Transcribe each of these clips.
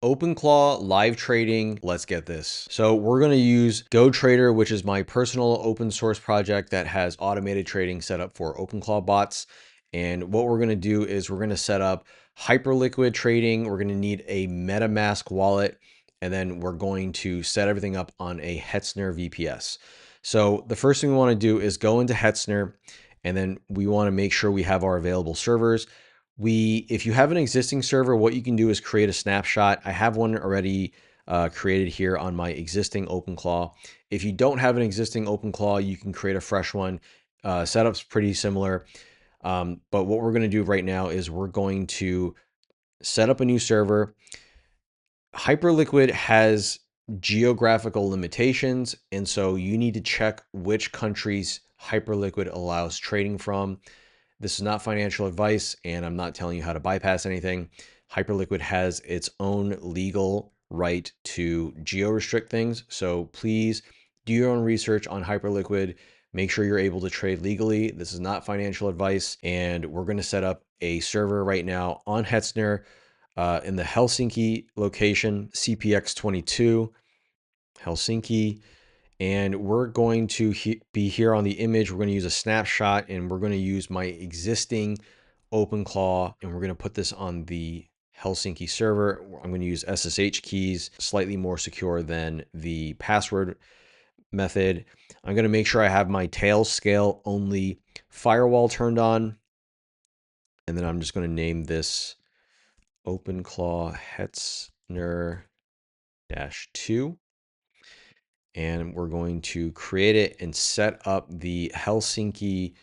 OpenClaw live trading. Let's get this. So we're going to use GoTrader, which is my personal open source project that has automated trading set up for OpenClaw bots. And what we're going to do is we're going to set up Hyperliquid trading. We're going to need a MetaMask wallet, and then we're going to set everything up on a Hetzner VPS. So the first thing we want to do is go into Hetzner, and then we want to make sure we have our available servers. If you have an existing server, what you can do is create a snapshot. I have one already created here on my existing OpenClaw. If you don't have an existing OpenClaw, you can create a fresh one. Setup's pretty similar. But what we're going to do right now is we're going to set up a new server. Hyperliquid has geographical limitations, and so you need to check which countries Hyperliquid allows trading from. This is not financial advice, and I'm not telling you how to bypass anything. Hyperliquid has its own legal right to geo-restrict things, so please do your own research on Hyperliquid. Make sure you're able to trade legally. This is not financial advice, and we're going to set up a server right now on Hetzner in the Helsinki location, CPX22, Helsinki. And we're going to be here on the image. We're going to use a snapshot, and we're going to use my existing OpenClaw, and we're going to put this on the Helsinki server. I'm going to use SSH keys, slightly more secure than the password method. I'm going to make sure I have my tail scale only firewall turned on. And then I'm just going to name this OpenClaw Hetzner-2. And we're going to create it and set up the Helsinki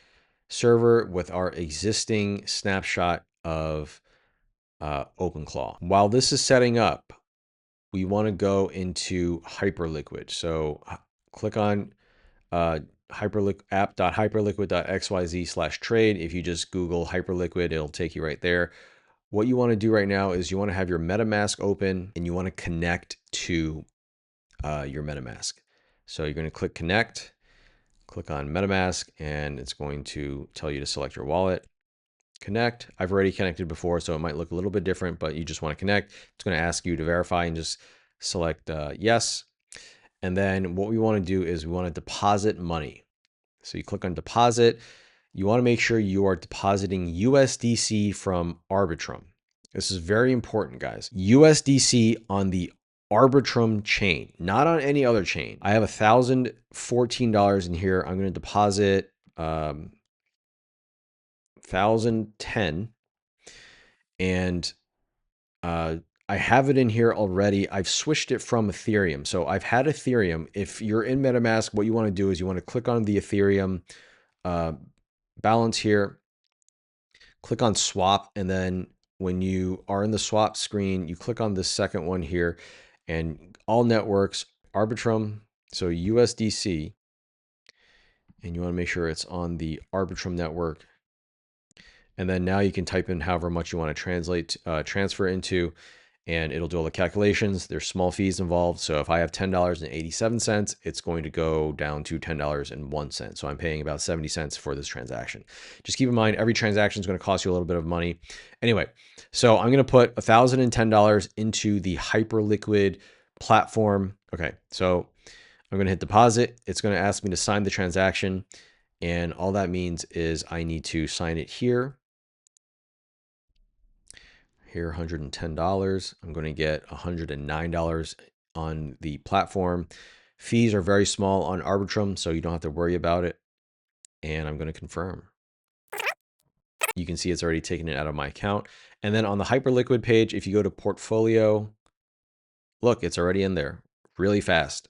server with our existing snapshot of OpenClaw. While this is setting up, we want to go into Hyperliquid. So click on app.hyperliquid.xyz/trade. If you just Google Hyperliquid, it'll take you right there. What you want to do right now is you want to have your MetaMask open, and you want to connect to your MetaMask. So you're going to click connect, click on MetaMask, and it's going to tell you to select your wallet. Connect. I've already connected before, so it might look a little bit different, but you just want to connect. It's going to ask you to verify, and just select yes. And then what we want to do is we want to deposit money. So you click on deposit. You want to make sure you are depositing USDC from Arbitrum. This is very important, guys. USDC on the Arbitrum chain, not on any other chain. I have $1,014 in here. I'm going to deposit 1,010, and I have it in here already. I've switched it from Ethereum. So I've had Ethereum. If you're in MetaMask, what you want to do is you want to click on the Ethereum balance here, click on swap, and then when you are in the swap screen, you click on the second one here, and all networks, Arbitrum, so USDC, and you want to make sure it's on the Arbitrum network. And then now you can type in however much you want to transfer into, and it'll do all the calculations. There's small fees involved. So if I have $10.87, it's going to go down to $10.01. So I'm paying about 70 cents for this transaction. Just keep in mind, every transaction is going to cost you a little bit of money. Anyway, so I'm going to put $1,010 into the Hyperliquid platform. Okay, so I'm going to hit deposit. It's going to ask me to sign the transaction. And all that means is I need to sign it here. Here, $110. I'm going to get $109 on the platform. Fees are very small on Arbitrum, so you don't have to worry about it. And I'm going to confirm. You can see it's already taken it out of my account. And then on the Hyperliquid page, if you go to portfolio, look, it's already in there really fast.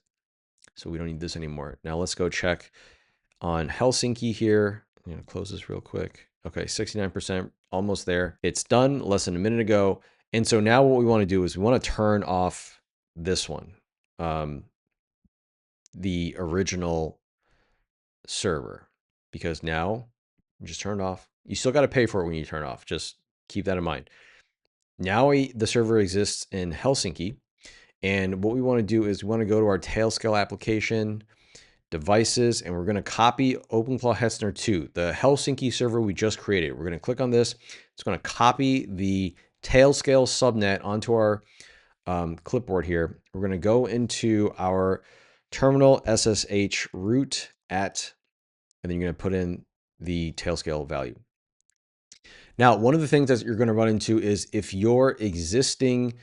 So we don't need this anymore. Now let's go check on Helsinki here. I'm going to close this real quick. Okay, 69%, almost there. It's done less than a minute ago. And so now what we want to do is we want to turn off this one, the original server, because now just turn it off. You still got to pay for it when you turn it off. Just keep that in mind. Now the server exists in Helsinki. And what we want to do is we want to go to our Tailscale application, devices, and we're going to copy OpenClaw Hetzner 2, the Helsinki server we just created. We're going to click on this. It's going to copy the Tailscale subnet onto our clipboard here, we're going to go into our terminal SSH root at, and then you're going to put in the tailscale value. Now, one of the things that you're going to run into is if your existing,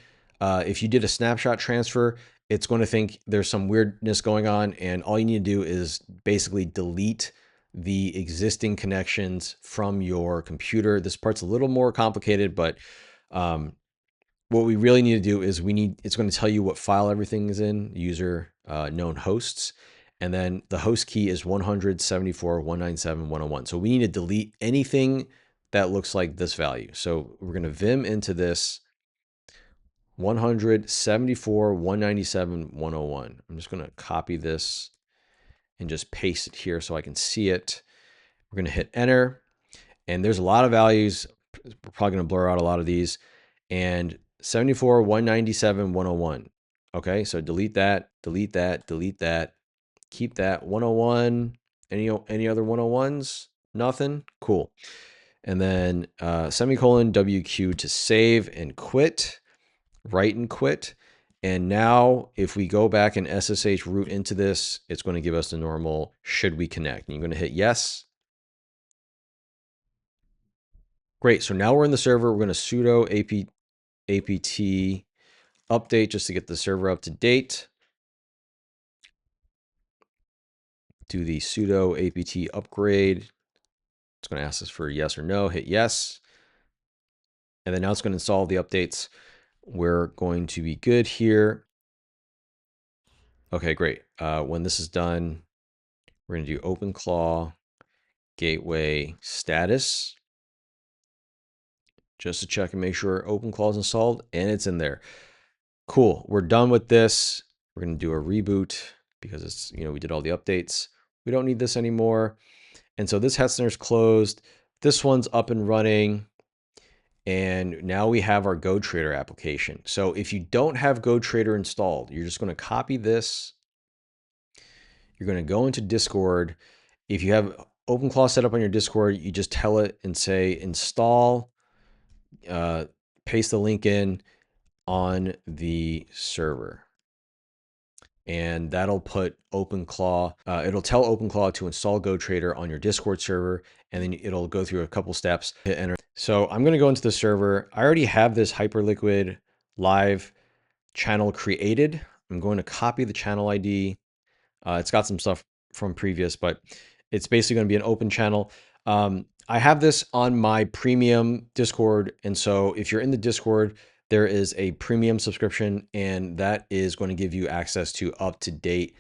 if you did a snapshot transfer, it's going to think there's some weirdness going on, and all you need to do is basically delete the existing connections from your computer. This part's a little more complicated, but what we really need to do is it's going to tell you what file everything is in, user known hosts, and then the host key is 174.197.101. So we need to delete anything that looks like this value. So we're going to vim into this 174.197.101. I'm just going to copy this and just paste it here so I can see it. We're going to hit enter, and there's a lot of values. We're probably going to blur out a lot of these, and 74.197.101. Okay, so delete that, delete that, delete that. Keep that 101. Any other 101s? Nothing? Cool. And then semicolon WQ to save and quit, write and quit. And now if we go back and SSH root into this, it's going to give us the normal should we connect. And you're going to hit yes. Great. So now we're in the server. We're going to sudo apt update just to get the server up to date. Do the sudo apt upgrade. It's going to ask us for yes or no. Hit yes. And then now it's going to install the updates. We're going to be good here. Okay, great. When this is done, we're going to do OpenClaw gateway status just to check and make sure OpenClaw is installed, and it's in there. Cool. We're done with this. We're going to do a reboot because it's, we did all the updates. We don't need this anymore. And so this Hetzner is closed. This one's up and running. And now we have our GoTrader application. So if you don't have GoTrader installed, you're just going to copy this. You're going to go into Discord. If you have OpenClaw set up on your Discord, you just tell it and say install, paste the link in on the server. And that'll put OpenClaw, it'll tell OpenClaw to install GoTrader on your Discord server, and then it'll go through a couple steps, hit enter. So I'm going to go into the server. I already have this Hyperliquid live channel created. I'm going to copy the channel ID. It's got some stuff from previous, but it's basically going to be an open channel. I have this on my premium Discord. And so if you're in the Discord, there is a premium subscription, and that is going to give you access to up-to-date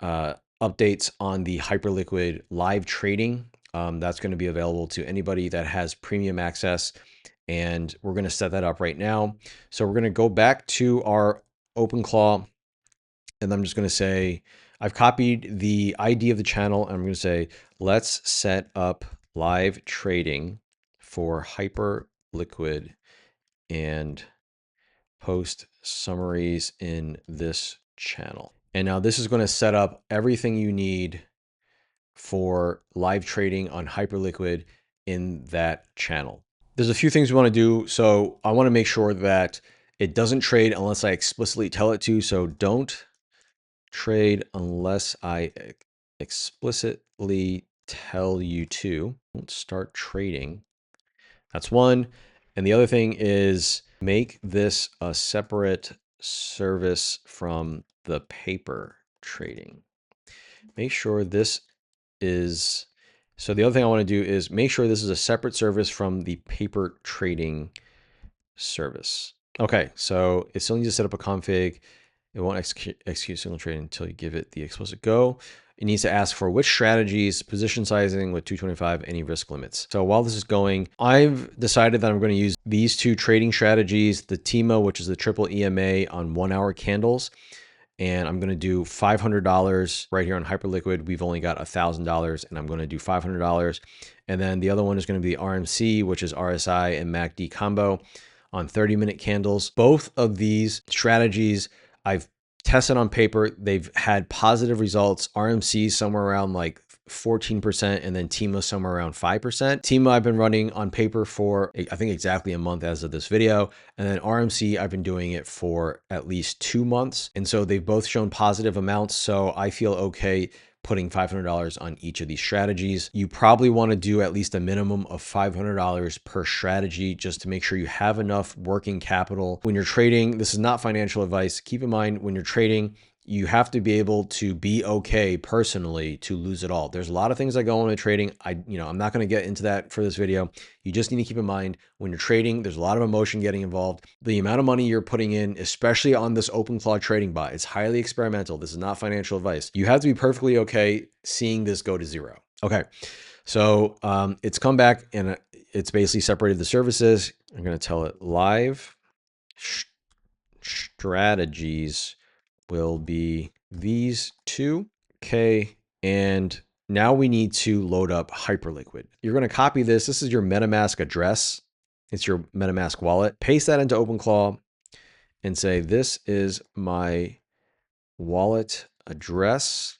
updates on the Hyperliquid live trading. That's going to be available to anybody that has premium access, and we're going to set that up right now. So we're going to go back to our OpenClaw, and I'm just going to say, I've copied the ID of the channel, and I'm going to say, let's set up live trading for Hyperliquid and post summaries in this channel. And now this is going to set up everything you need for live trading on Hyperliquid in that channel. There's a few things we want to do. So I want to make sure that it doesn't trade unless I explicitly tell it to. So don't trade unless I explicitly tell you to. Don't start trading. That's one. And the other thing is make this a separate service from the paper trading. Make sure this is, so the other thing I want to do is make sure this is a separate service from the paper trading service. Okay, so it still needs to set up a config. It won't execute single trade until you give it the explicit go. It needs to ask for which strategies, position sizing with 225, any risk limits. So while this is going, I've decided that I'm going to use these two trading strategies, the TIMA, which is the triple EMA on 1 hour candles. And I'm going to do $500 right here on Hyperliquid. We've only got $1,000, and I'm going to do $500. And then the other one is going to be the RMC, which is RSI and MACD combo on 30-minute candles. Both of these strategies I've tested on paper. They've had positive results. RMC somewhere around like 14%, and then TIMA somewhere around 5%. TIMA I've been running on paper for, I think, exactly a month as of this video. And then RMC, I've been doing it for at least 2 months. And so they've both shown positive amounts. So I feel okay putting $500 on each of these strategies. You probably want to do at least a minimum of $500 per strategy just to make sure you have enough working capital. When you're trading, this is not financial advice. Keep in mind, when you're trading, you have to be able to be okay personally to lose it all. There's a lot of things that go into trading. I'm not going to get into that for this video. You just need to keep in mind when you're trading, there's a lot of emotion getting involved. The amount of money you're putting in, especially on this OpenClaw trading bot, it's highly experimental. This is not financial advice. You have to be perfectly okay seeing this go to zero. Okay. So it's come back and it's basically separated the services. I'm going to tell it live strategies will be these two. Okay. And now we need to load up Hyperliquid. You're going to copy this. This is your MetaMask address. It's your MetaMask wallet. Paste that into OpenClaw and say, this is my wallet address,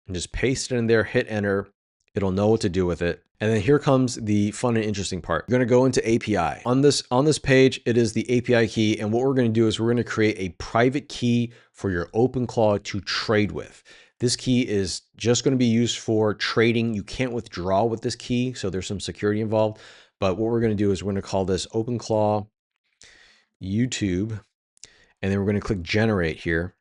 and just paste it in there, hit enter. It'll know what to do with it. And then here comes the fun and interesting part. You're going to go into API. On this page, it is the API key. And what we're going to do is we're going to create a private key for your OpenClaw to trade with. This key is just going to be used for trading. You can't withdraw with this key, so there's some security involved. But what we're going to do is we're going to call this OpenClaw YouTube, and then we're going to click generate here.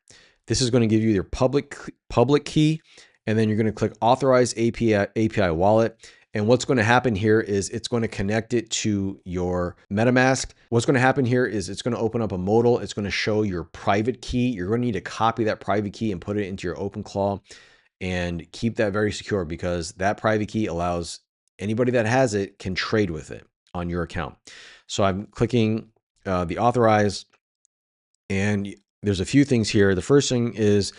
This is going to give you your public key, and then you're going to click authorize API wallet. And what's going to happen here is it's going to connect it to your MetaMask. What's going to happen here is it's going to open up a modal. It's going to show your private key. You're going to need to copy that private key and put it into your OpenClaw and keep that very secure, because that private key allows anybody that has it can trade with it on your account. So I'm clicking the authorize, and there's a few things here. The first thing is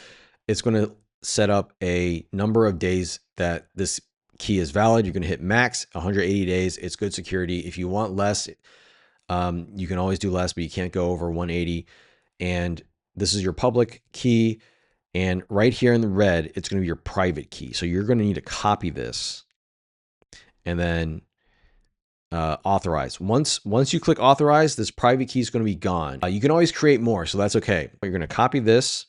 it's going to set up a number of days that this key is valid. You're going to hit max 180 days. It's good security. If you want less, you can always do less, but you can't go over 180. And this is your public key. And right here in the red, it's going to be your private key. So you're going to need to copy this and then authorize. Once you click authorize, this private key is going to be gone. You can always create more, so that's okay. You're going to copy this,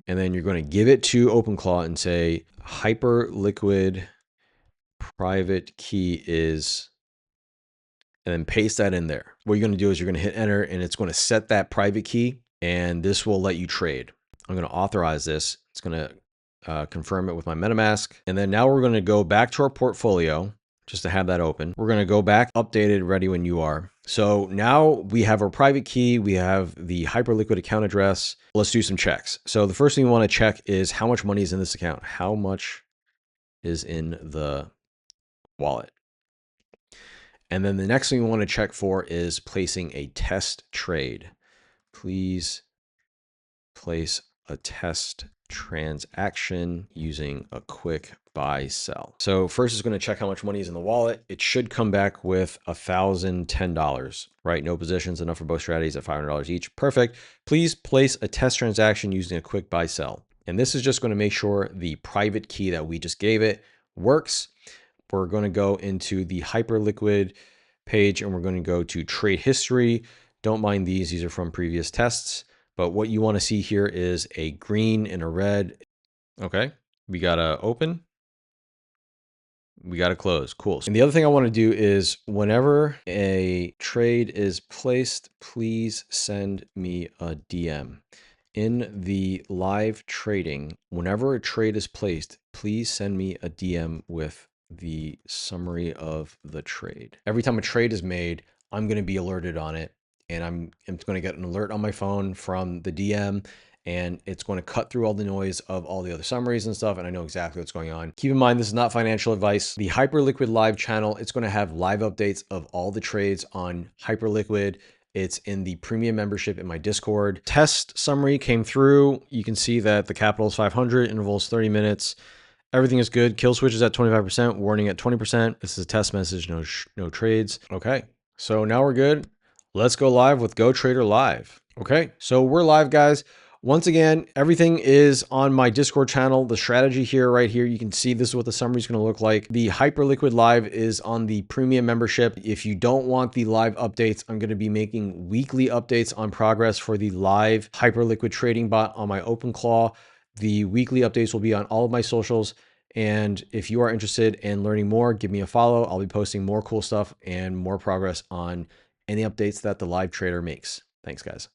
and then you're going to give it to OpenClaw and say Hyperliquid private key is, and then paste that in there. What you're going to do is you're going to hit enter, and it's going to set that private key, and this will let you trade. I'm going to authorize this. It's going to confirm it with my MetaMask. And then now we're going to go back to our portfolio just to have that open. We're going to go back, updated, ready when you are. So now we have our private key. We have the Hyperliquid account address. Let's do some checks. So the first thing we want to check is how much money is in this account. How much is in the wallet? And then the next thing we want to check for is placing a test trade. Please place a test transaction using a quick buy sell. So first is going to check how much money is in the wallet. It should come back with $1,010, right? No positions, enough for both strategies at $500 each. Perfect. Please place a test transaction using a quick buy sell. And this is just going to make sure the private key that we just gave it works. We're going to go into the Hyperliquid page and we're going to go to trade history. Don't mind these. These are from previous tests. But what you want to see here is a green and a red. Okay, we got to open. We got to close. Cool. And the other thing I want to do is whenever a trade is placed, please send me a DM. In the live trading, whenever a trade is placed, please send me a DM with the summary of the trade. Every time a trade is made, I'm going to be alerted on it. And I'm going to get an alert on my phone from the DM, and it's going to cut through all the noise of all the other summaries and stuff. And I know exactly what's going on. Keep in mind, this is not financial advice. The Hyperliquid live channel, it's going to have live updates of all the trades on Hyperliquid. It's in the premium membership in my Discord. Test summary came through. You can see that the capital is 500, intervals 30 minutes. Everything is good. Kill switch is at 25%, warning at 20%. This is a test message, no trades. Okay, so now we're good. Let's go live with GoTrader Live. Okay, so we're live, guys. once again, everything is on my Discord channel. The strategy here, right here, you can see this is what the summary is going to look like. The Hyperliquid Live is on the premium membership. If you don't want the live updates, I'm going to be making weekly updates on progress for the live Hyperliquid trading bot on my OpenClaw. The weekly updates will be on all of my socials. And if you are interested in learning more, give me a follow. I'll be posting more cool stuff and more progress on any updates that the live trader makes. Thanks, guys.